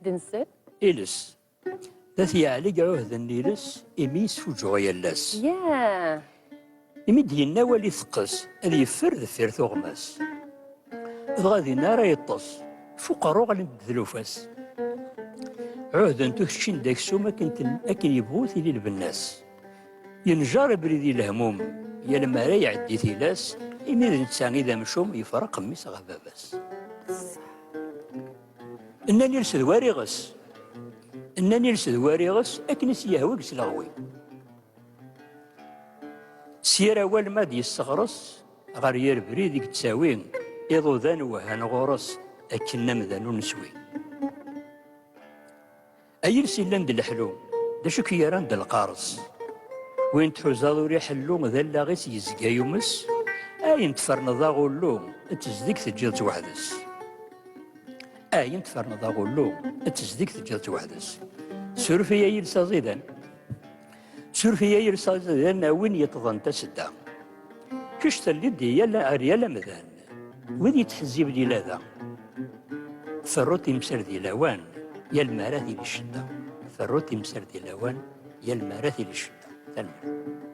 دنسل إلس ذات يعلق عهد النيلس إميس فوجو يلاس ياه إميد يناولي ثقس أن يفر ذفير ثغماس غادي نارا يطس فقرو غالي ذلوفاس عهد تهشين داكسوم أكن يبغوث لي البناس ينجار بريدي الهموم يا لما لا يعدي ثلاس إميد نتسان إذا مشوم يفرق ميس غباباس إنني نرسد وارغس إنني نرسد وارغس أكنس يهوك سلاغوي سيرا والماد يستغرس غير يربري ديك تساوين إضو ذان وهان غورس أكن نمذان ونسوي أيرسي لاند الحلوم دا شو كيران دا القارص وين تحوزاضو ريح اللوم ذا اللاغيس يزقا يومس أين تفرنضا غولوم تزديك تجيل توحدس أين تفرنضا غولوم تزديك تجيل توحدس سورفي يرسا زيدان سورفي يرسا زيدان وين يتظن تسدا كشتا اللي دي يلا أريالا مذان وين يتحزيب دي لاذا فروتي مسر دي لاوان يا المراثي للشدة فروتي مسر دي لاوان يا المراثي للشدة تنمر